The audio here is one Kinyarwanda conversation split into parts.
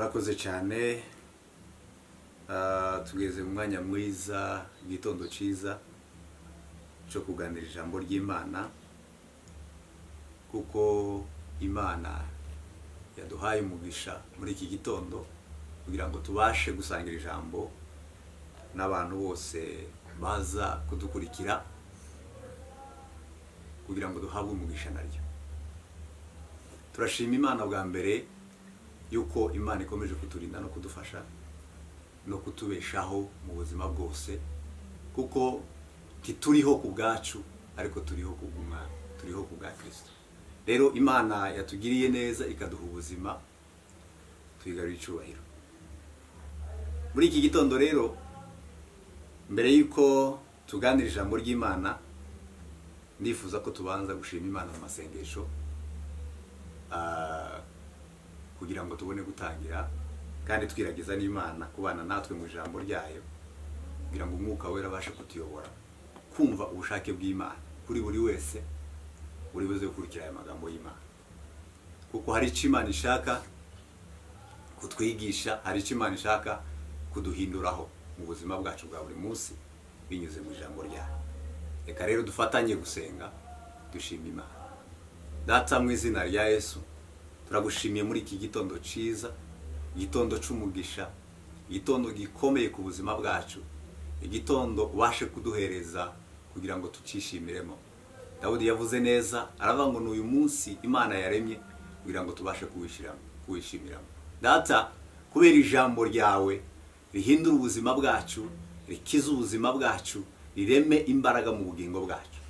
murakoze cyane. Tugeze mu mwanya mwiza, igitondo cyiza cyo kuganira ijambo ry'Imana, kuko Imana yaduhaye umugisha muri iki gitondo kugira ngo tubashe gusangira ijambo n'abantu bose baza kudukurikira, kugira ngo duhabwe umugisha naryo. Turashima Imana bwa mbere yuko Imana ikomeje kuturinda no kudufasha no kutubeshaho mu buzima bwose, kuko ntituriho ku bwacu ariko turiho ku bw'Umwana, turiho ku bwa Kristo. Rero Imana yatugiriye neza ikaduha ubuzima, tuyigarurira icyubahiro. Muri iki gitondo rero, mbere yuko tuganira ijambo ry'Imana, ndifuza ko tubanza gushima Imana mu masengesho kugira ngo tubone gutangira, kandi twiragiza n'Imana kubana natwe mu ijambo ryayo, kugira ngo Umwuka Wera abashe kutuyobora kumva ubushake bw'Imana kuri buri wese uri buze gukurikira aya magambo y'Imana. Kuko hari icyo Imana ishaka kutwigisha, hari icyo Imana ishaka kuduhinduraho mu buzima bwacu bwa buri munsi binyuze mu ijambo ryayo. Reka rero dufatanye gusenga, dushima Imana. Data, mu izina rya Yesu, turagushimiye muri iki gitondo cyiza, igitondo cy'umugisha, igitondo gikomeye ku buzima bwacu, igitondo ubashe kuduhereza kugira ngo tucishimiremo. Dawudi yavuze neza, aravuga ngo n'uyu munsi Imana yaremye kugira ngo tubashe kuwishimiramo. Data, kubera ijambo ryawe rihindura ubuzima bwacu, rikiza ubuzima bwacu, rireme imbaraga mu bugingo bwacu.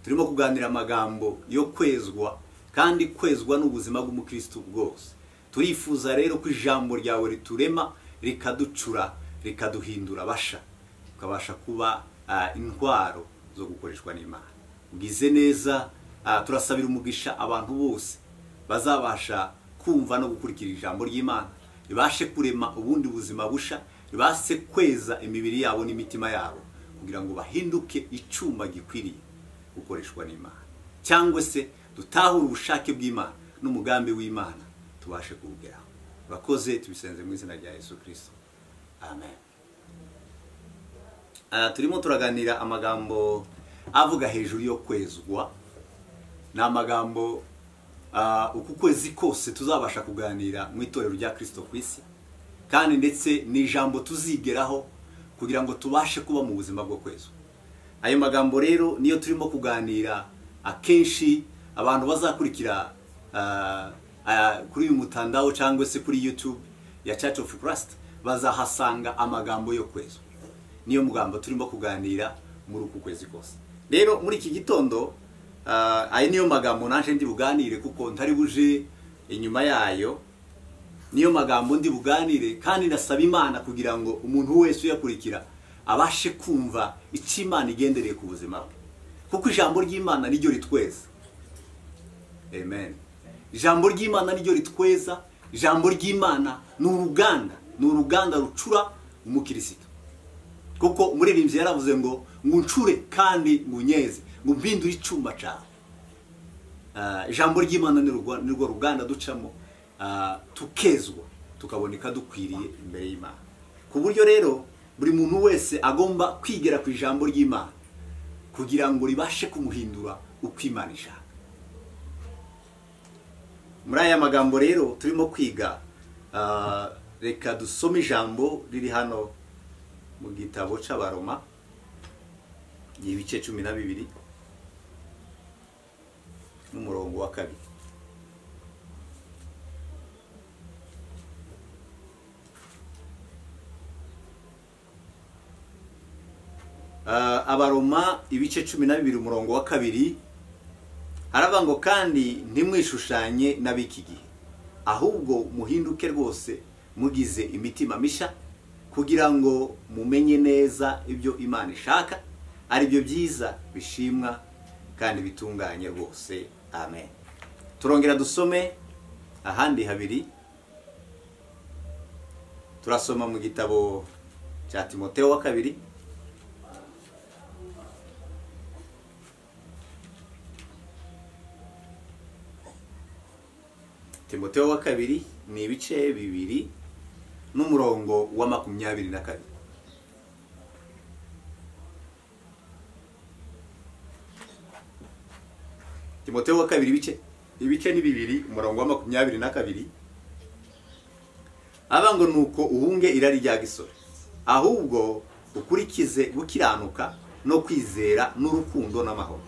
Turimo kuganira amagambo yo kwezwa, kandi kwezwa n'ubuzima bw'umukristo bwose. Turifuza rero ko ijambo ryawe riturema, rikaducura, rikaduhindura basha, tukabasha kuba intwaro zo gukoreshwa n'Imana. Ugize neza, turasabira umugisha abantu bose bazabasha kumva no gukurikira ijambo ry'Imana, ribashe kurema ubundi buzima busha, ribashe kweza imibiri yabo n'imitima yabo, kugira ngo bahinduke icyuma gikwiriye gukoreshwa n'Imana, cyangwa se dutahure ubushake bw'Imana n'umugambi w'Imana tubashe kuwugeraho. Bakoze tubisenze mu izina rya Yesu Kristo, amen. Turimo turaganira amagambo avuga hejuru yo kwezwa. Ni amagambo uku kwezi kose tuzabasha kuganira mu itorero rya Kristo ku isi, kandi ndetse ni ijambo tuzigeraho kugira ngo tubashe kuba mu buzima bwo kwezwa. Ayo magambo rero niyo turimo kuganira. Akenshi abantu bazakurikira kuri uyu mutandao cyangwa se kuri YouTube ya Church of Christ bazahasanga amagambo yo kwezwa. Niyo mugambo turimo kuganira muri uku kwezi kose. Rero muri iki gitondo ayo niyo magambo naje ndi buganire, kuko ntari buje inyuma yayo. Niyo magambo ndi buganire, kandi ndasaba Imana kugira ngo umuntu wese uyakurikira abashe kumva icyo Imana igendereye ku buzima bwe, kuko ijambo ry'Imana niryo ritweza. Amen. Ijambo ry'Imana niryo ritweza. Ijambo ry'Imana ni uruganda rucura umukristo. Kuko umuririmbyi yaravuze ngo ncure kandi ngunyeze, ngo mpindure icyuma cyawe. Ijambo ry'Imana nirwo ruganda ducamo, tukezwa, tukaboneka dukwiriye imbere y'Imana. Ku buryo rero buri muntu wese agomba kwigera ku ijambo ry'Imana kugira ngo ribashe kumuhindura uko Imana ishaka. Muri aya magambo rero turimo kwiga, reka dusome ijambo riri hano mu gitabo cy'Abaroma, ibice 12 n'umurongo wa 2. Abaroma ibice 12 umurongo wa 2 haravuga ngo, kandi ntimwishushanye n'ab'iki gihe, ahubwo muhinduke rwose mugize imitima misha, kugira ngo mumenye neza ibyo Imana ishaka, ari byo byiza, bishimwa kandi bitunganye rwose. Amen. Turongera dusome ahandi habiri. Turasoma mu gitabo cya Timoteyo wa 2, Timoteyo wa 2 ni ibice 2 n'umurongo wa 22. Timoteyo wa kabiri ibice ni bibiri umurongo wa 22. Abango nuko uhunge irari rya gisore, ahubwo ukurikize gukiranuka no kwizera n'urukundo n'amahoro,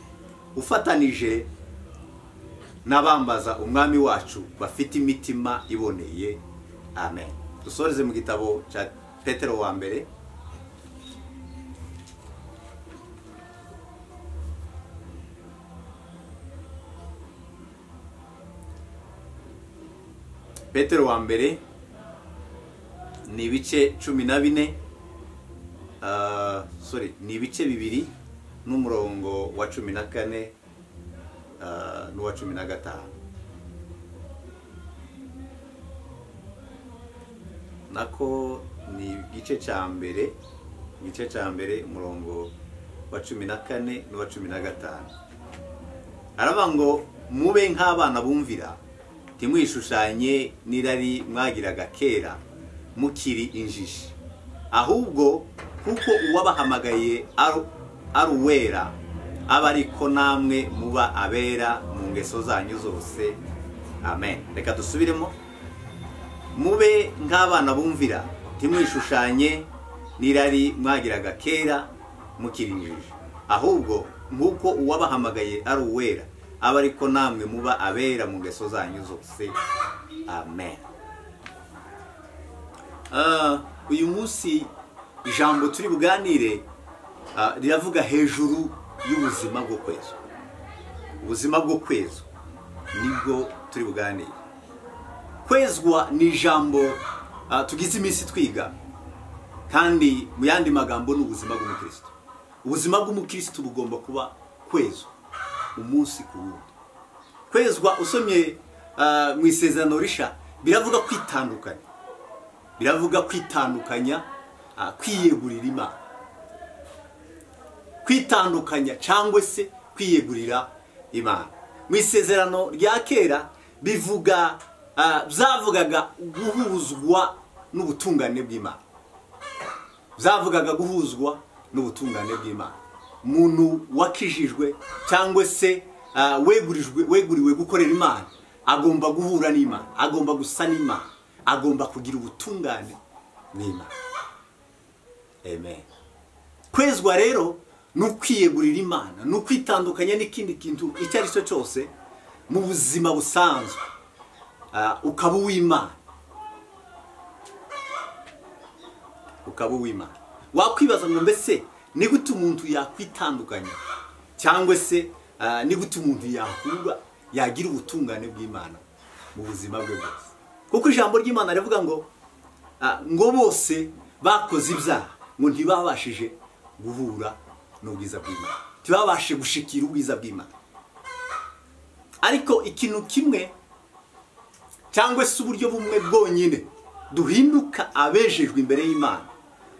ufatanije n'abambaza umwami wacu bafite imitima iboneye. Amen. Dusoreze mu gitabo cya Petero wa mbere ni ibice 14, ni ibice bibiri n'umurongo wa 14 n'uwa 15. Nako ni igice cya mbere umurongo wa 14 n'uwa 15. Aravuga ngo mube nk'abana bumvira, timwishushanye n'irari mwagiraga kera mukiri injishi, ahubwo kuko uwabahamagaye ari uwera, aba ariko namwe muba abera mu ngeso zanyu zose. Amen. Reka dusubiremo. Mube nk'abana bumvira, timwishushanye n'irari mwagiraga kera mukiri injishi, ahubwo nk'uko uwabahamagaye ari uwera, aba ariko namwe muba abera mu ngeso zanyu zose. Amen. Uyu munsi ijambo turi buganire riravuga hejuru y'ubuzima bwo kwezwa. Ubuzima bwo kwezwa nibwo turi buganire. Kwezwa ni ijambo tugize iminsi twiga, kandi mu yandi magambo ni ubuzima bw'umukristo. Ubuzima bw'umukristo bugomba kuba kwezwa umunsi ku wundi. Kwezwa usomye mu isezerano risha biravuga kwitandukanya. Biravuga kwitandukanya, kwiyegurira Imana. Kwitandukanya cyangwa se kwiyegurira Imana. Mu isezerano rya kera bivuga byavugaga guhuzwa n'ubutungane bw'Imana. Byavugaga guhuzwa n'ubutungane bw'Imana. Umuntu wakijijwe cyangwa se weguriwe gukorera Imana agomba guhura n'Imana, agomba gusa n'Imana, agomba kugira ubutungane n'Imana. Amen. Kwezwa rero ni ukwiyegurira Imana, ni ukwitandukanya n'ikindi kintu icyo ari cyo cyose mu buzima busanzwe, ukaba uw'Imana. Ukaba uw'Imana. Wakwibaza ngo mbese ni gute umuntu yakwitandukanya cyangwa se ni gute umuntu yagira ubutungane bw'Imana mu buzima bwe bwose? Kuko ijambo ry'Imana rivuga ngo bose bakoze ibyaha, ngo ntibabashije guhura n'ubwiza bw'Imana, ntibabashe gushikira ubwiza bw'Imana. Ariko ikintu kimwe cyangwa se uburyo bumwe bwonyine duhinduka abejejwe imbere y'Imana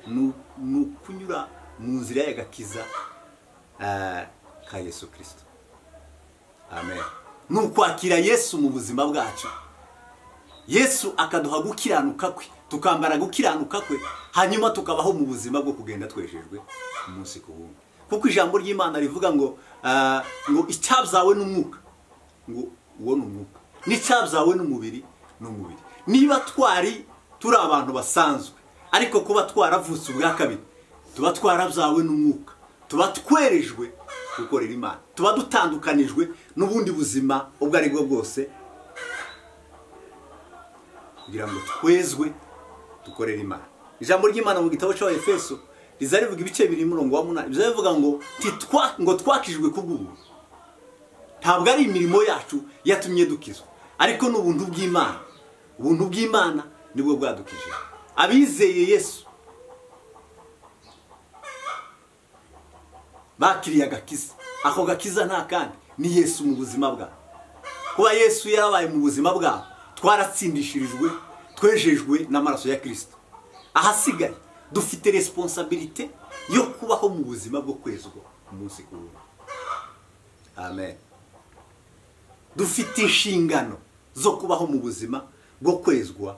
ni ukunyura mu nzira y'agakiza ka Yesu Kristo. Amen. Ni ukwakira Yesu mu buzima bwacu. Yesu akaduha gukiranuka kwe, tukambara gukiranuka kwe, hanyuma tukabaho mu buzima bwo kugenda twejejwe umunsi ku wundi. Kuko ijambo ry'Imana rivuga ngo icyabyawe n'umwuka, ngo uwo ni umwuka, n'icyabyawe n'umubiri n'umubiri. Niba turi abantu basanzwe, ariko kuba twaravutse ubwa kabiri, tuba twarabyawe n'umwuka, tuba twerejwe gukorera Imana, tuba dutandukanijwe n'ubundi buzima ubwo ari bwo bwose, kugira ngo twezwe dukorera Imana. Ijambo ry'Imana mu gitabo cy'Efeso rizarivuga ibice biri murongo wa 8, bizavuga ngo twakijwe kubw'ubuntu. Ntabwo ari imirimo yacu yatumye dukizwa, ariko n'ubuntu bw'Imana. Ubuntu bw'Imana nibwo bwadukije. Abizeye Yesu bakiriye agakiza. Ako gakiza nta kandi ni Yesu mu buzima bwabo. Kuba Yesu yarabaye mu buzima bwabo, twaratsindishirijwe, twejejwe n'amaraso ya Kristo. Ahasigaye dufite responsabilité yo kubaho mu buzima bwo kwezwa umunsi ku wundi. Amen. Dufite inshingano zo kubaho mu buzima bwo kwezwa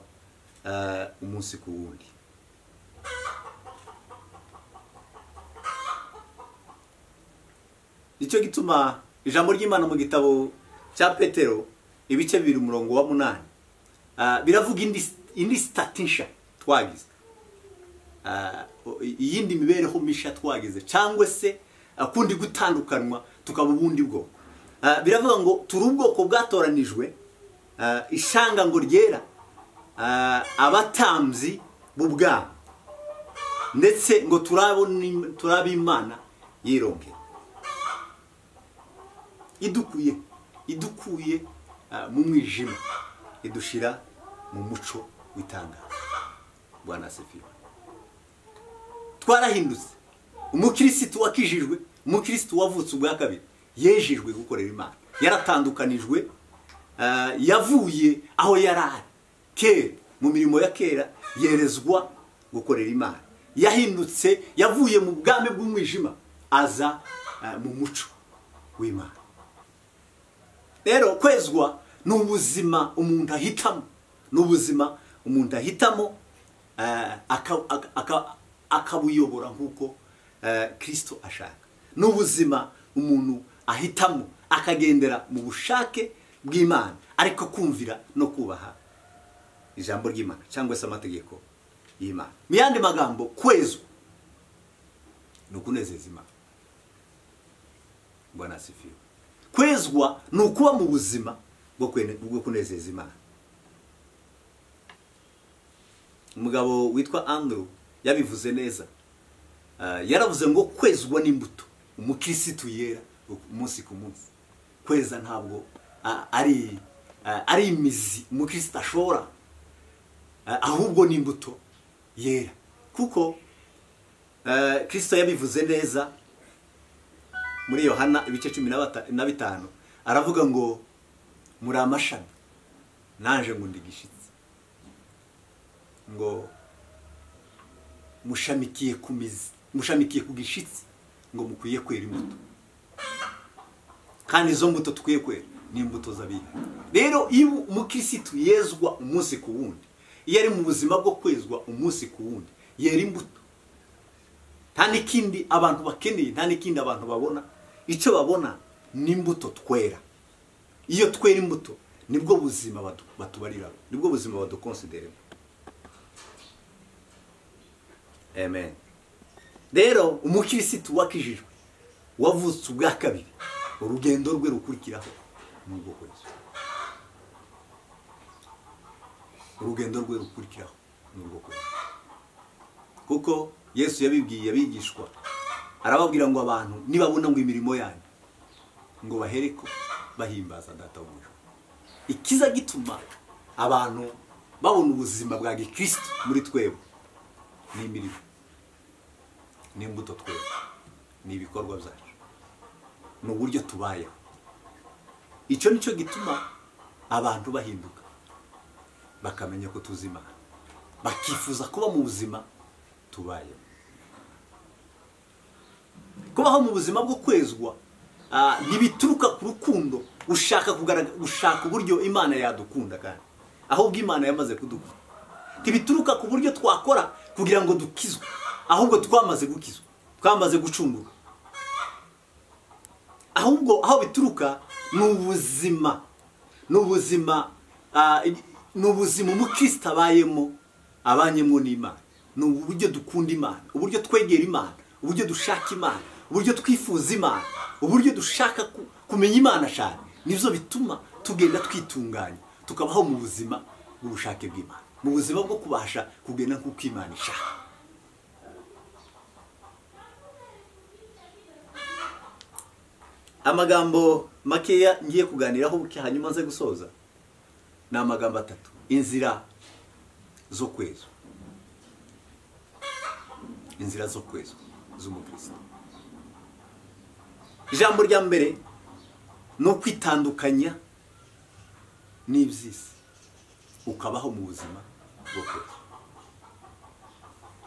umunsi ku wundi. Nicyo gituma ijambo ry'Imana mu gitabo cya Petero ibice 2:8 biravuga indi statisha twagize, iyindi mibereho misha twagize, cyangwa se kundi gutandukanwa tukaba ubundi bwoko. Biravuga ngo turi ubwoko bwatoranijwe, ishanga ngo ryera, abatambyi b'ubwami, ndetse ngo turabe Imana yironkera. Idukuye mu mwijima, idushira mu muco w'itangazo. Bwana asifiwe. Twarahindutse. Umukristo wakijijwe, umukristo wavutse ubwa kabiri, yejejwe gukorera Imana. Yaratandukanijwe, yavuye aho yarari kera mu mirimo ya kera, yerezwa gukorera Imana. Yahindutse, yavuye mu bwami bw'umwijima aza mu muco w'Imana. Rero kwezwa ni ubuzima umuntu ahitamo, ni ubuzima umuntu ahitamo akabuyobora nk'uko Kristo ashaka. Ni ubuzima umuntu ahitamo akagendera mu bushake bw'Imana, ariko kumvira no kubaha ijambo ry'Imana cyangwa se amategeko y'Imana. Mu yandi magambo, kwezwa ni ukunezeza Imana. Bwana asifiwe. Kwezwa ni ukuba mu buzima bwo kunezeza Imana. Umugabo witwa Andrew yabivuze neza. Yaravuze ngo kwezwa n'imbuto umukristo yera umunsi ku munsi. Kweza ntabwo ari imizi umukristo ashora, ahubwo n'imbuto yera. Kuko Kristo yabivuze neza muri Yohana ibice 15 aravuga ngo muri amashami nanje ngo ndigishitse, ngo mushamikiye ku mizi, mushamikiye ku gishitsi, ngo mukwiye kwera imbuto, kandi izo mbuto tukwiye kwera ni imbuto z'abiga. Rero iyo umukristo yezwa umunsi ku wundi, iyo ari mu buzima bwo kwezwa umunsi ku wundi, yera imbuto. Nta n'ikindi abantu bakeneye, nta n'ikindi abantu babona. Icyo babona ni imbuto twera. Iyo twera imbuto nibwo buzima batubarira, nibwo buzima badukonsideremo. Amen. Rero umukristo wakijijwe, wavutse ubwa kabiri, urugendo rwe rukurikiraho n'ubwo kwezwa. Urugendo rwe rukurikiraho n'ubwo kwezwa. Kuko Yesu yabibwiye abigishwa, arababwira ngo abantu nibabona ngo imirimo yanyu, ngo bahereko bahimbaza Data wo mu ijuru. Ikiza gituma abantu babona ubuzima bwa Gikristo muri twebwe ni imirimo, ni imbuto twebwe, ni ibikorwa byacu, ni uburyo tubayeho. Icyo nicyo gituma abantu bahinduka, bakamenya ko tuzi Imana, bakifuza kuba mu buzima tubayeho. Kubaho mu buzima bwo kwezwa ntibituruka ku rukundo ushaka uburyo Imana yadukunda, kandi ahubwo Imana yamaze kudukunda. Ntibituruka ku buryo twakora kugira ngo dukizwe, ahubwo twamaze gukizwa, twamaze gucungurwa. Ahubwo aho bituruka ni ubuzima, ni ubuzima umukristo abayemo, abanyemo n'Imana. Ni uburyo dukunda Imana, uburyo twegera Imana, uburyo dushaka Imana, uburyo twifuza Imana, uburyo dushaka kumenya Imana cyane. Nibyo bituma tugenda twitunganya, tukabaho mu buzima bw'ubushake bw'Imana, mu buzima bwo kubasha kugenda nk'uko Imana ishaka. Amagambo makeya ngiye kuganiraho buke hanyuma nze gusoza ni amagambo 3: inzira zo kwezwa. Inzira zo kwezwa z'umukristo. Ijambo rya mbere no kwitandukanya n'ibyisi ukabaho mu buzima bwo kwezwa.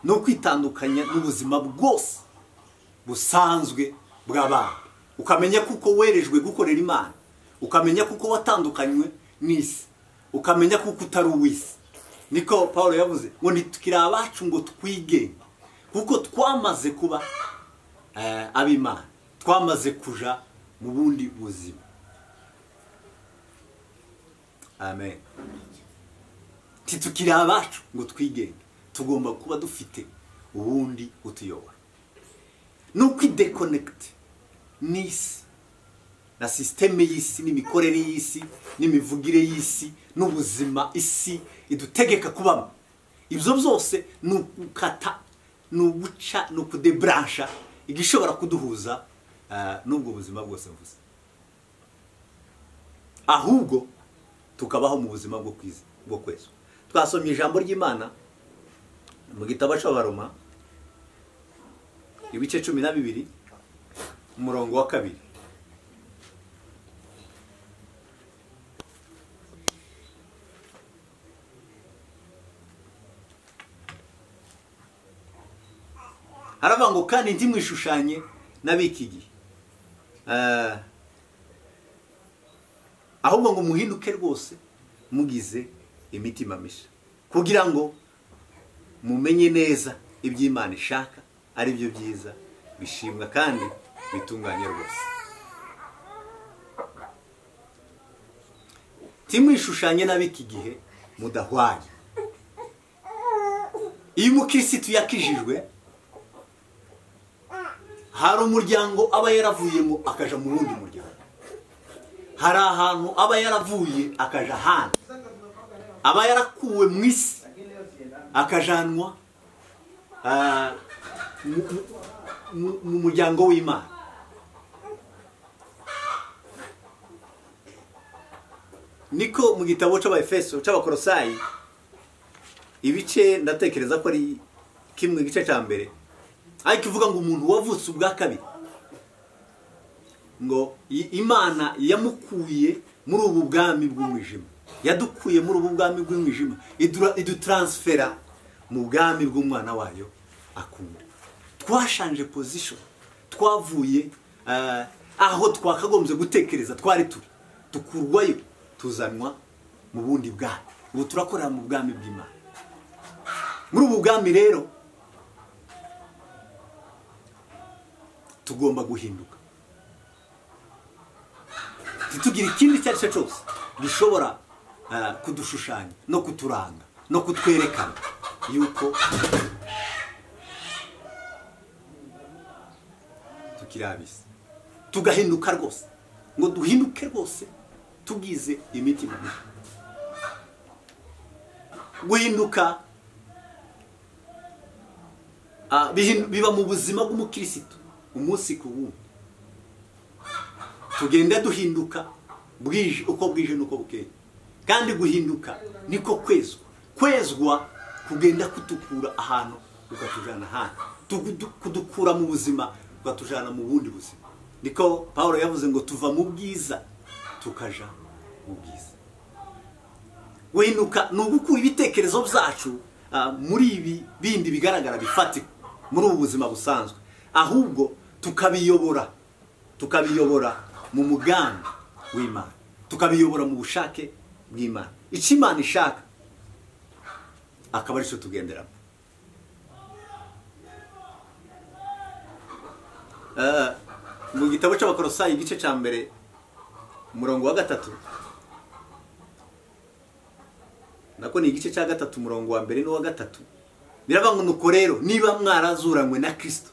No kwitandukanya n'ubuzima bwose busanzwe bw'abantu, ukamenya kuko werejwe gukorera Imana, ukamenya kuko watandukanywe n'isi, ukamenya kuko utari uw'isi, niko Pawulo yavuze ngo ntitukiri abacu ngo twige, kuko twamaze kuba ab'Imana, twamaze kuja mu bundi buzima. Amen. Titukiri abacu ngo twigenge, tugomba kuba dufite ubundi utuyobora. Nuko idekonekite n'isi na systeme y'isi n'imikorere y'isi n'imivugire y'isi n'ubuzima isi idutegeka kubamo. Ibyo byose nukata nuguca nukudebransha igishobora kuduhuza n'ubwo buzima bwose mvuze, ahubwo tukabaho mu buzima bwo kwezwa. Twasomye ijambo ry'Imana mu gitabo cy'Abaroma ibice 12 umurongo wa 2. Haravuga ngo kandi ntimwishushanye n'ab'iki gihe, ahubwo ngo muhinduke rwose mugize imitima misha, kugira ngo mumenye neza iby'Imana ishaka, ari byo byiza bishimwa kandi bitunganye rwose. Timwishushanye n'ab'iki gihe mudahwanye. Iyo umukirisitu yakijijwe, hari umuryango aba yaravuyemo akaja mu wundi muryango, hari ahantu aba yaravuye akaja ahandi, aba yarakuwe mu isi akajanwa mu muryango w'Imana. Niko mu gitabo cy'Abefeso cy'Abakolosayi ibice ndatekereza ko ari kimwe igice cya mbere, ariko ivuga ngo umuntu wavutse ubwa kabiri, ngo Imana yamukuye muri ubu bwami bw'umwijima, yadukuye muri ubu bwami bw'umwijima idutransfera mu bwami bw'umwana wayo akunda. Twashanje position, twavuye aho twakagombye gutekereza twari turi, tukurwayo tuzanwa mu bundi bwami. Ubu turakorera mu bwami bw'Imana. Muri ubu bwami rero tugomba guhinduka, titugira ikindi cyari cyo cyose gishobora kudushushanya no kuturanga no kutwerekana yuko tukiri ab'isi. Tugahinduka rwose, ngo duhinduke rwose tugize imitima misha. Guhinduka biba mu buzima bw'umukirisitu umunsi ku wundi. Tugenda duhinduka bwije uko bwije nuko bukeye, kandi guhinduka niko kwezwa. Kwezwa kugenda kutukura ahantu ukatujana ahandi, kudukura mu buzima ukatujana mu bundi buzima. Niko Pawulo yavuze ngo tuva mu bwiza tukaja mu bwiza. Guhinduka n'ugukura ibitekerezo byacu muri ibi bindi bigaragara bifatika muri ubu buzima busanzwe, ahubwo tukabiyobora mu mugambi w'Imana, tukabiyobora mu bushake bw'Imana. Icyo Imana ishaka akaba ari cyo tugenderamo. Mu gitabo cy'Abakolosayi igice cya mbere umurongo wa 3, nako ni igice cya 3 umurongo wa 2 n'uwa 3, biravuga ngo nuko rero niba mwarazuranywe na Kristo,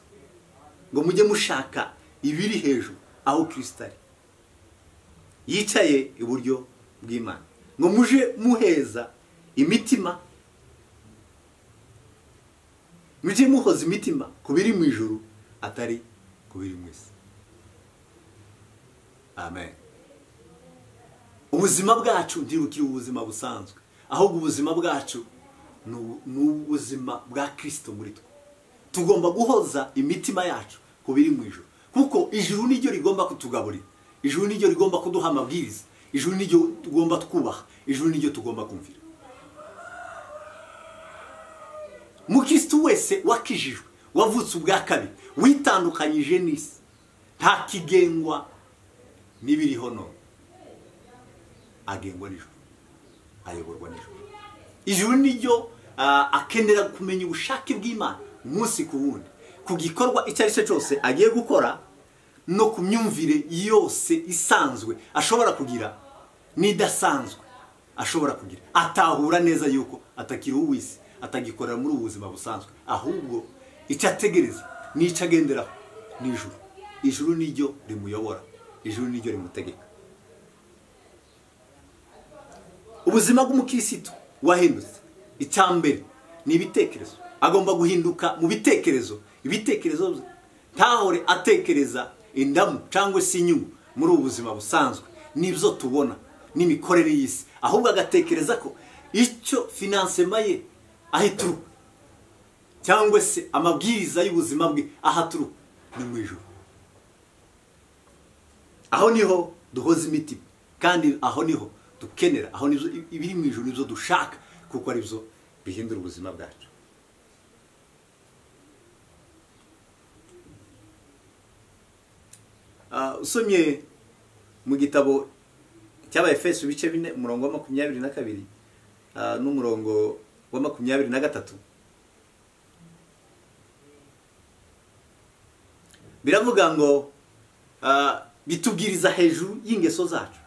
ngo mujye mushaka ibiri hejuru aho Kristo ari yicaye iburyo bw'Imana, ngo muje muheza imitima, muje muhoza imitima ku biri mu ijuru atari ku biri mu isi. Amen. Ubuzima bwacu ntibukiri ubuzima busanzwe, ahubwo ubuzima bwacu ni ubuzima bwa Kristo muri twe. Tugomba guhoza imitima yacu ku biri mu ijuru, kuko ijuru niryo rigomba kutugaburira, ijuru niryo rigomba kuduha amabwiriza, ijuru niryo tugomba twubaha, ijuru niryo tugomba kumvira. Mukristo wese wakijijwe, wavutse ubwa kabiri, witandukanyije n'isi, nta kigengwa n'ibiriho none, agengwa n'ijuru, ayoborwa n'ijuru. ijuru niryo akenera kumenya ubushake bw'Imana umunsi ku wundi, ku gikorwa icyo ari cyo cyose agiye gukora, no ku myumvire yose isanzwe ashobora kugira n'idasanzwe ashobora kugira. Atahura neza yuko atakiri uw'isi, atagikorera muri ubu buzima busanzwe, ahubwo icyo ategereza n'icyo agenderaho ni ijuru. Ijuru niryo rimuyobora, ijuru niryo rimutegeka. Ubuzima bw'umukirisitu wahindutse, icyambere ni ibitekerezo. Agomba guhinduka mu bitekerezo. Ibitekerezo ntahore atekereza indamu cyangwa se inyungu muri ubu buzima busanzwe n'ibyo tubona n'imikorere y'isi, ahubwo agatekereza ko icyo finansema ye ahituruka cyangwa se amabwiriza y'ubuzima bwe ahaturuka ni mu ijuru. Aho niho duhoza imitima, kandi aho niho dukenera, aho nizo ibiri mu ijuru nizo dushaka, kuko ari byo bihindura ubuzima bwacu. Usomye mu gitabo cy'Abaefeso ibice 4 umurongo wa 22 n'umurongo wa 23, biravuga ngo bitubwiriza hejuru y'ingeso zacu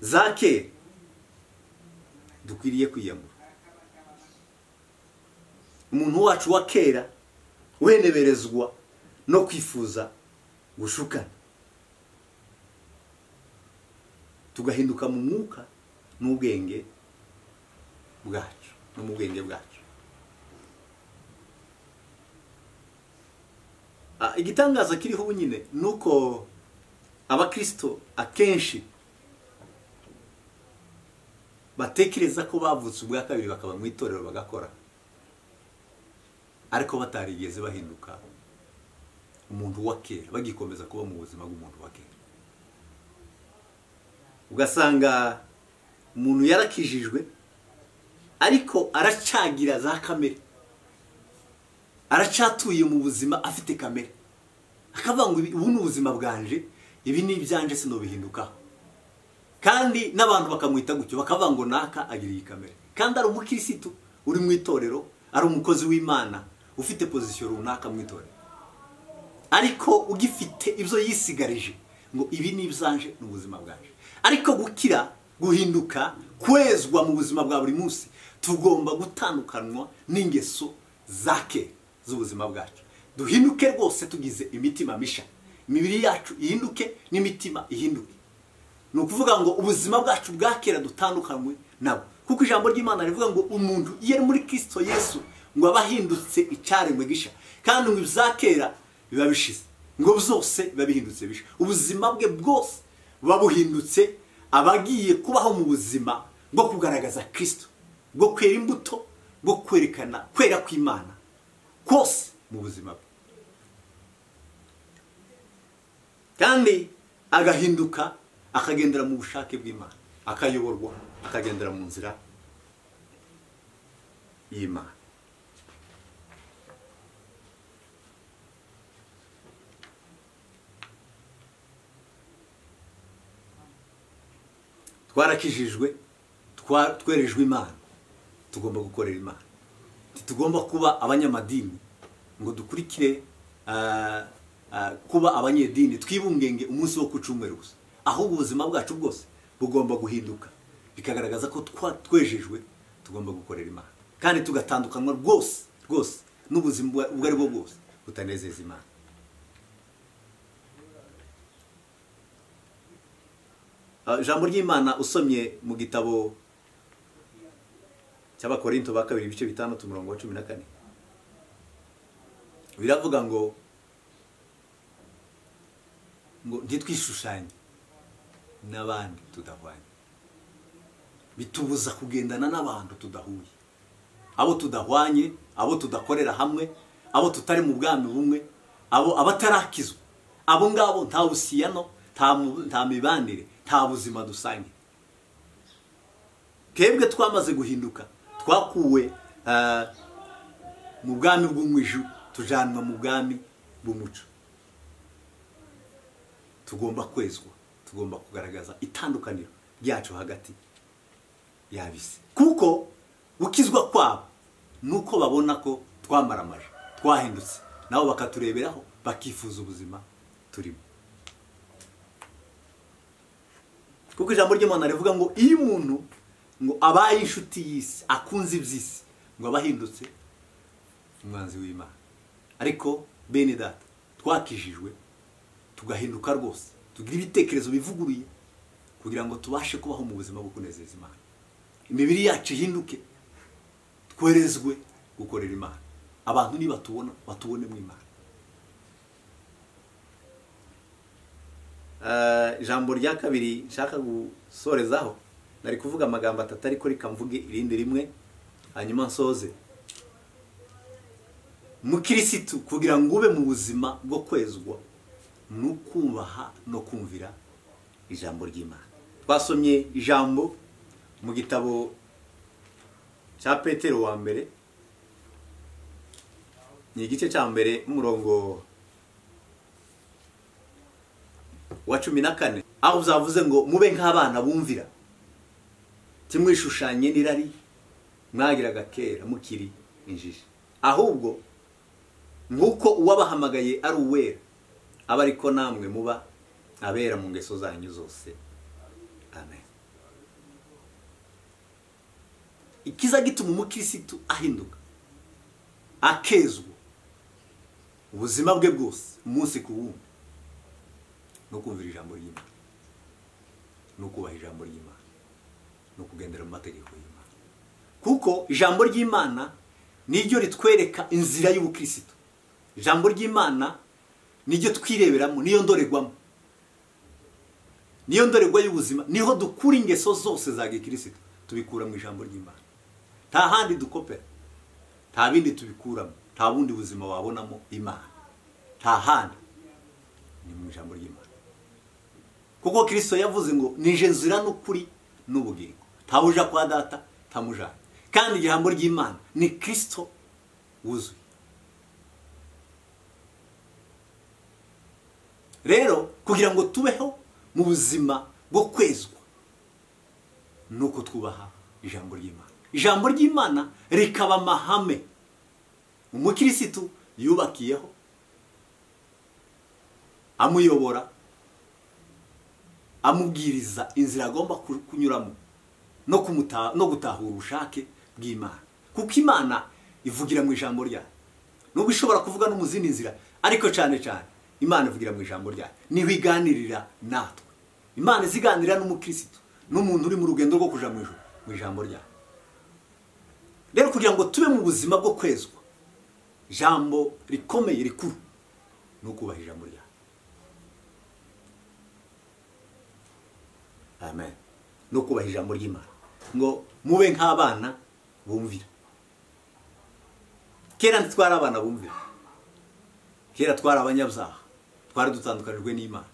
za kera dukwiriye kwiyamura. Umuntu wacu wa kera weneberezwa no kwifuza gushukana, tugahinduka mu mwuka n'ubwenge bwacu, no mu bwenge bwacu. Igitangaza kiriho ubu nyine nuko abakristo akenshi batekereza ko bavutse ubwa kabiri bakaba mu itorero bagakora, ariko batarigeze bahinduka umuntu wa kera, bagikomeza kuba mu buzima bw'umuntu wa kera. Ugasanga umuntu yarakijijwe ariko aracagira za kamere, aracatuye mu buzima afite kamere, akavuga ngo ubu ni ubuzima bwanje, ibi ni ibyanje sinobihindukaho. Kandi n'abantu bakamwita gutyo, bakavuga ngo naka agira iyi kamere, kandi ari umukirisitu uri mu itorero, ari umukozi w'Imana ufite position runaka mu itorero, ariko ugifite ibyo yisigarije ngo ibi ni ibyanje n'ubuzima bwanje. Ariko gukira, guhinduka, kwezwa mu buzima bwa buri munsi, tugomba gutandukanwa n'ingeso zake z'ubuzima bwacu. Duhinduke rwose tugize imitima misha, imibiri yacu ihinduke n'imitima ihinduke. Ni ukuvuga ngo ubuzima bwacu bwa kera dutandukanywe nabo, kuko ijambo ry'Imana rivuga ngo umuntu iyo ari muri Kristo Yesu ngo abahindutse icyaremwe gisha, kandi ngo ibya kera biba bishize, ngo byose biba bihindutse bisha. Ubuzima bwe bwose buba buhindutse, abagiye kubaho mu buzima bwo kugaragaza Kristo, bwo kwera imbuto, bwo kwerekana kwera kw'Imana kose mu buzima bwe, kandi agahinduka akagendera mu bushake bw'Imana, akayoborwa akagendera mu nzira y'Imana. Twarakijijwe, twerejwe Imana, tugomba gukorera Imana. Tugomba kuba abanyamadini ngo dukurikire kuba abanyedini twibungenge umunsi wo kucumweru gusa, ahubwo ubuzima bwacu bwose bugomba guhinduka, bikagaragaza ko twejejwe, tugomba gukorera Imana, kandi tugatandukanwa rwose n'ubuzima ubwo ari bwo bwose butanezeza Imana. Ijambo ry'Imana usomye mu gitabo cy'Abakorinto ba 2 ibice 5 umurongo wa 14, biravuga ngo ntitwishushanye n'abandi tudahwanye. Bitubuza kugendana n'abantu tudahuye, abo tudahwanye, abo tudakorera hamwe, abo tutari mu bwami bumwe, abo abatarakizwa, abo ngabo nta busiyano, nta mibanire, nta buzima dusange. Twebwe twamaze guhinduka, twakuwe mu bwami bw'umwijuru tujanwa mu bwami bw'umuco. Tugomba kwezwa, tugomba kugaragaza itandukaniro ryacu hagati yabise, kuko gukizwa kwabo nuko babona ko twamaramaje, twahindutse, nabo bakatureberaho bakifuza ubuzima turimo. Kuko ijambo ry'Imana rivuga ngo iyo umuntu ngo abaye inshuti y'isi, akunze iby'isi, ngo abahindutse umwanzi w'Imana. Ariko bene data, twakijijwe tugahinduka rwose, tugira ibitekerezo bivuguruye kugira ngo tubashe kubaho mu buzima bwo kunezeza Imana. Imibiri yacu ihinduke, twerezwe gukorera Imana. Abantu nibatubona batubone mu Imana. Ijambo rya kabiri nshaka gusorezaho, nari kuvuga amagambo atatu ariko reka mvuge irindi rimwe hanyuma nsoze. Mukirisitu kugira ngo ube mu buzima bwo kwezwa nukubaha no kumvira ijambo ry'Imana. Twasomye ijambo mu gitabo cya Petero wa mbere, ni igice cya mbere umurongo wa 14, aho uzavuze ngo mube nk'abana bumvira, timwishushanye n'irari mwagiraga kera mukiri injiji, ahubwo nk'uko uwabahamagaye ari uwera, aba ariko namwe muba abera mu ngeso zanyu zose. Amen. Ikiza gituma umukirisitu ahinduka, akezwa ubuzima bwe bwose umunsi ku wundi, no kumvira ijambo ry'Imana, no kubaha ijambo ry'Imana, no kugendera mu mategeko y'Imana. Kuko ijambo ry'Imana niryo ritwereka inzira y'ubukirisitu. Ijambo ry'Imana niryo twireberamo, niyo ndorerwamo, niyo ndorerwa y'ubuzima, niho dukura ingeso zose za gikirisitu, tubikura mu ijambo ry'Imana. Nta handi dukopera, nta bindi tubikuramo, nta bundi buzima wabonamo Imana, nta handi, ni mu ijambo ry'Imana. Kuko Kristo yavuze ngo nije nzira n'ukuri n'ubugingo, ntawuja kwa data ntamujana. Kandi ijambo ry'Imana ni Kristo wuzuye. Rero kugira ngo tubeho mu buzima bwo kwezwa nuko twubaha ijambo ry'Imana. Ijambo ry'Imana rikaba amahame umukirisitu yubakiyeho, amuyobora, amubwiriza inzira agomba kunyuramo no gutahura ubushake bw'Imana. Kuko Imana ivugira mu ijambo ryayo, nubwo ishobora kuvuga no mu zindi nzira, ariko cyane cyane Imana ivugira mu ijambo ryayo, niho iganirira natwe. Imana iziganirira n'umukirisitu n'umuntu uri mu rugendo rwo kuja mu ijuru mu ijambo ryayo. Rero kugira ngo tube mu buzima bwo kwezwa, ijambo rikomeye rikuru no kubaha ijambo ryayo. Amen. No kubaha ijambo ry'Imana, ngo mube nk'abana bumvira. Kera ntitwari abana bumvira, kera twari abanyabyaha, twari dutandukanijwe n'Imana,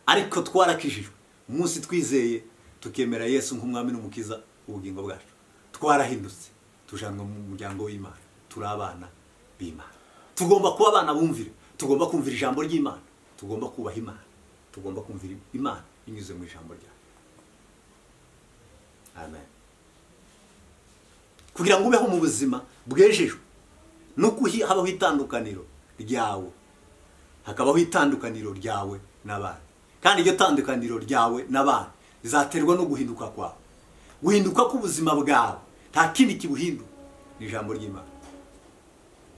ariko twarakijijwe umunsi twizeye tukemera Yesu nk'umwami n'umukiza ubugingo bwacu. Twarahindutse, tujanwa mu muryango w'Imana, turi abana b'Imana. Tugomba kuba abana bumvira, tugomba kumvira ijambo ry'Imana, tugomba kubaha Imana, tugomba kumvira Imana inyuze mu ijambo ryayo. Amen. Kugira ngo ubeho mu buzima bwejejwe, nuko habaho itandukaniro ryawe, hakabaho itandukaniro ryawe n'abandi. Kandi iryo tandukaniro ryawe n'abandi rizaterwa no guhinduka kwawe. Guhinduka k'ubuzima bwawe nta kindi kibuhindura, ni ijambo ry'Imana.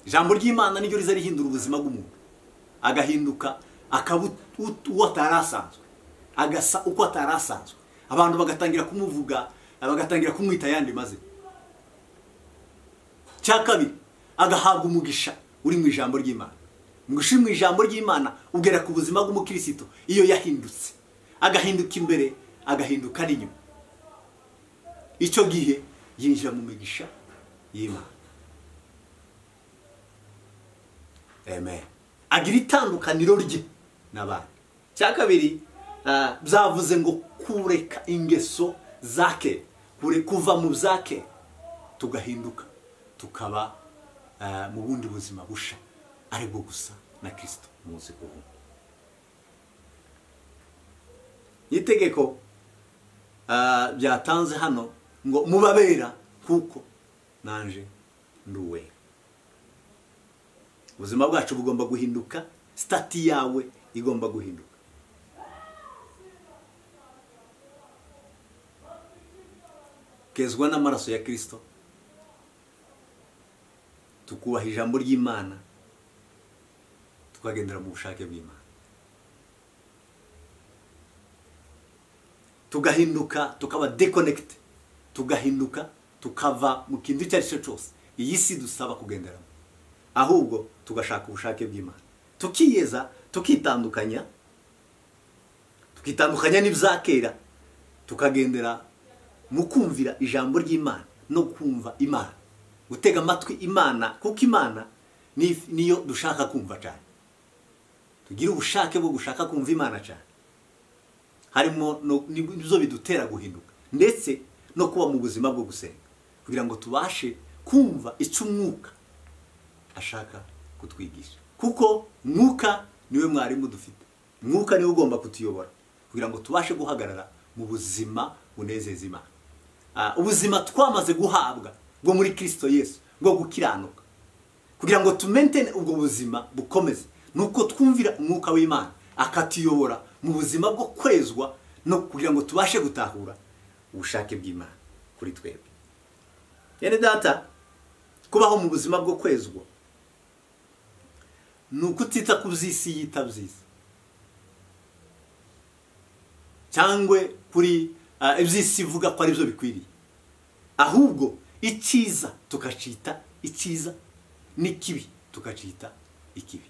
Ijambo ry'Imana niryo riza rihindura ubuzima bw'umuntu, agahinduka akaba uwo atarasanzwe, agasa uko atarasanzwe, abantu bagatangira kumuvuga, bagatangira kumwita yandi mazina. Cya kabiri, agahabwa umugisha uri mu ijambo ry'Imana. Umugisha mu ijambo ry'Imana ugera ku buzima bw'umukirisitu iyo yahindutse, agahinduka imbere, agahinduka n'inyuma. Icyo gihe yinjira mu migisha y'Imana. Amen. Agira itandukaniro rye n'abandi. Cya kabiri, byavuze ngo kureka ingeso zake, kuva mu zake tugahinduka, tukaba mu bundi buzima busha, aribwo gusa na Kristo umunsi ku wundi. Itegeko byatanze hano ngo mubabera kuko nanje nduwe. Ubuzima bwacu bugomba guhinduka, stati yawe igomba guhinduka. Kezwa n'amaraso ya Kristo, tukubaha ijambo ry'Imana, tukagendera mu bushake bw'Imana, tugahinduka, tukaba deconnect, tugahinduka, tukava mu kintu icyo ari cyo cyose iyi si dusaba kugenderamo, ahubwo tugashaka ubushake bw'Imana, tukiyeza, tukitandukanya n'ibyakera, tukagendera mu kumvira ijambo ry'Imana no kumva Imana, gutega amatwi Imana, kuko Imana niyo dushaka kumva cyane. Tugira ubushake bwo gushaka kumva Imana cyane, harimo nizo bidutera guhinduka, ndetse no kuba mu buzima bwo gusenga, kugira ngo tubashe kumva icyo Umwuka ashaka kutwigisha, kuko Mwuka niwe mwarimu dufite. Mwuka niwe ugomba kutuyobora kugira ngo tubashe guhagarara mu buzima bunezeza Imana. Ubuzima twamaze guhabwa bwo muri Kristo Yesu bwo gukiranuka, kugira ngo tumaintain ubwo buzima bukomeze, nuko twumvira Umwuka w'Imana akatuyobora mu buzima bwo kwezwa, no kugira ngo tubashe gutahura ubushake bw'Imana kuri twebwe. Yene data, kubaho mu buzima bwo kwezwa nuko utita ku by'isi yita byiza, cyangwa kuri iby'isi ivuga ko ari byo bikwiriye, ahubwo icyiza tukacita icyiza, n'ikibi tukacita ikibi.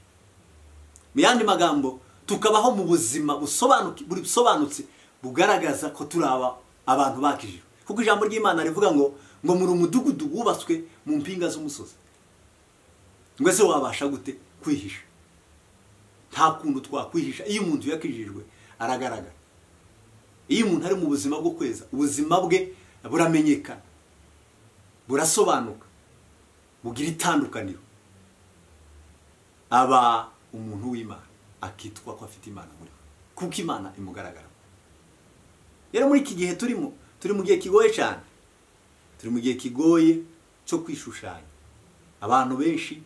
Mu yandi magambo, tukabaho mu buzima busobanutse bugaragaza ko turaba abantu bakijijwe, kuko ijambo ry'Imana rivuga ngo muri umudugudu wubatswe mu mpinga z'umusozi. Ngo ese wabasha gute kwihisha? Nta kuntu twakwihisha. Iyo umuntu yakijijwe aragaragara. Iyo umuntu ari mu buzima bwo kweza, ubuzima bwe buramenyekana, burasobanuka, bugira itandukaniro, aba umuntu w'Imana, akitwa ko afite Imana muri we, kuko Imana imugaragaramo. Rero muri iki gihe turi mu gihe kigoye cyane, turi mu gihe kigoye cyo kwishushanya. Abantu benshi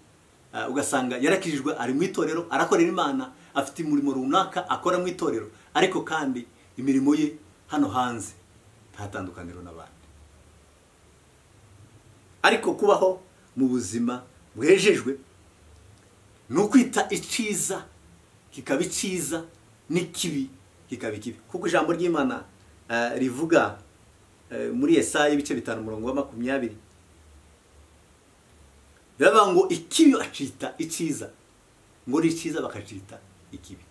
ugasanga yarakijijwe, ari mu itorero, arakorera Imana, afite umurimo runaka akora mu itorero, ariko kandi imirimo ye hano hanze ntatandukaniro n'abandi. Ariko kubaho mu buzima bwejejwe ni ukwita icyiza kikaba icyiza, n'ikibi kikaba ikibi, kuko ijambo ry'Imana rivuga muri Yesaya ibice 5:20, biravuga ngo ikibi bacita icyiza, ngo n'icyiza bakacita ikibi,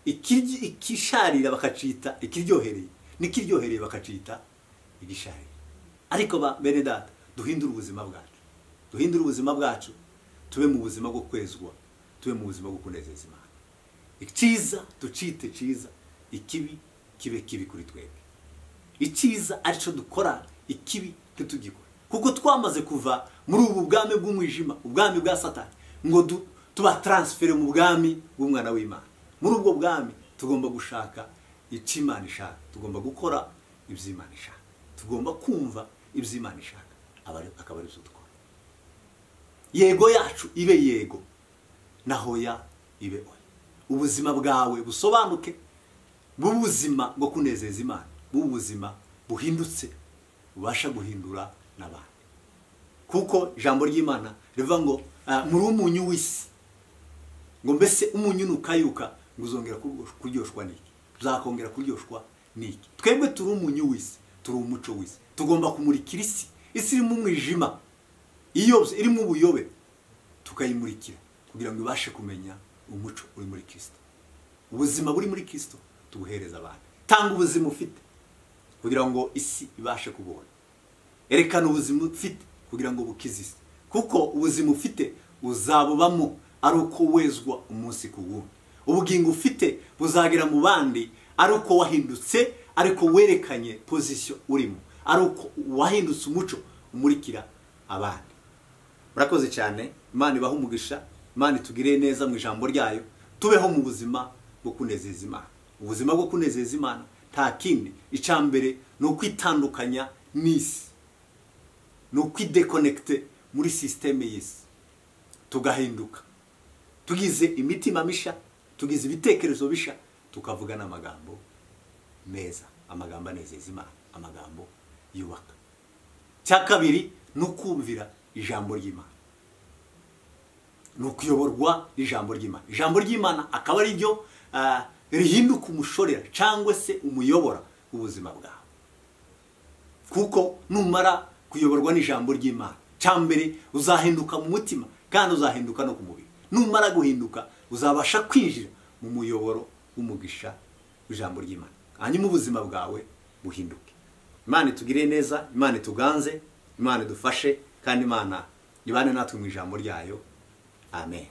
ikisharira bakacita ikiryohereye, n'ikiryohereye bakacita igisharira. Ariko bene data, duhindura ubuzima bwacu, tube mu buzima bwo kwezwa, tube mu buzima bwo kunezeza Imana. Icyiza tucite cyiza, ikibi kibe kibi kuri twebwe. Icyiza arico dukora, ikibi tutugikora, kuko twamaze kuva muri ubu bwami bw'umwijima, ubwami bwa Satani, ngo tuba transfere mu bwami bw'umwana w'Imana. Muri ubwo bwami tugomba gushaka icyo Imana ishaka, tugomba gukora ibyo Imana ishaka, tugomba kumva ibyo Imana ishaka, akaba ari byo dukora. Yego yacu ibe yego, naho ya ibe oya. Ubuzima bwawe busobanuke, bubuzima bwo kunezeza Imana, bubuzima buhindutse, bubasha guhindura n'abandi. Kuko ijambo ry'Imana rivuga ngo muri umunyu w'isi, ngo mbese umunyu nukayuka ngo uzongera kuryoshwa n'iki? Uzakongera kuryoshwa n'iki? Twebwe turi umunyu w'isi, turi umuco w'isi, tugomba kumurikira isi. Isi irimo umwijima, irimo ubuyobe, tukayimurikira kugira ngo ibashe kumenya umuco uri muri Kristo. Ubuzima buri muri Kristo tubuhereza abantu. Tanga ubuzima ufite kugira ngo isi ibashe kubona. Erekana ubuzima ufite kugira ngo bukize isi, kuko ubuzima ufite uzabubamo ari uko wezwa umunsi ku wundi. Ubugingo ufite buzagera mu bandi ari uko wahindutse, ariko werekanye position urimo, ari uko wahindutse umuco umurikira abandi. Murakoze cyane, Imana ibaho umugisha, Imana itugire neza mu ijambo ryayo, tubeho mu buzima bwo kunezeza Imana. Ubuzima bwo kunezeza Imana nta kindi, icambere no kwitandukanya n'isi, ni ukwidekonekite muri sisiteme y'isi tugahinduka tugize imitima misha, tugize ibitekerezo bisha, tukavuga n'amagambo meza, amagambo anezeza Imana, amagambo yubaka. Cya kabiri ni ukumvira ijambo ry'Imana, ni ukuyoborwa n'ijambo ry'Imana. Ijambo ry'Imana akaba ari ryo rihinduka umushorera cyangwa se umuyobora ubuzima bwawe, kuko numara kuyoborwa n'ijambo ry'Imana, cyambere uzahinduka mu mutima kandi uzahinduka no ku mubiri. Numara guhinduka uzabasha kwinjira mu muyoboro w'umugisha w'ijambo ry'Imana, hanyuma ubuzima bwawe buhinduke. Imana itugire neza, Imana ituganze, Imana idufashe, kandi Imana ibane natwe mu ijambo ryayo. Amen.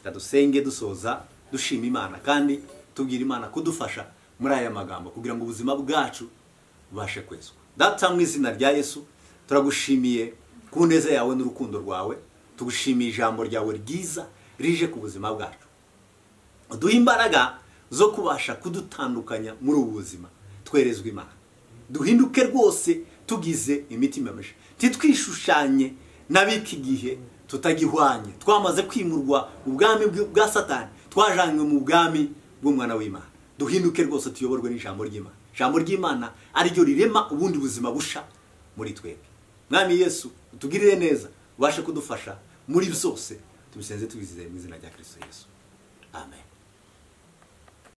Kadusenge dusoza dushima Imana kandi tubwira Imana kudufasha muri aya magambo kugira ngo ubuzima bwacu bubashe kwezwa. Data, mu izina rya Yesu turagushimiye ku neza yawe n'urukundo rwawe, tugushimiye ijambo ryawe ryiza rije ku buzima bwacu. Duhe imbaraga zo kubasha kudutandukanya muri ubu buzima, twerezwe Imana, duhinduke rwose tugize imitima misha, titwishushanye n'abiki gihe tutagihwanye, twamaze kwimurwa ubwami bwa Satani twajanywe mu bwami bw'umwana w'Imana. Duhinduke rwose tuyoborwe n'ijambo ry'Imana, ijambo ry'Imana ari ryo rirema ubundi buzima busha muri twebwe. Mwami Yesu utugirire neza, ubashe kudufasha muri byose, tubisenze tubizeye mu izina rya Kristo Yesu. Amen.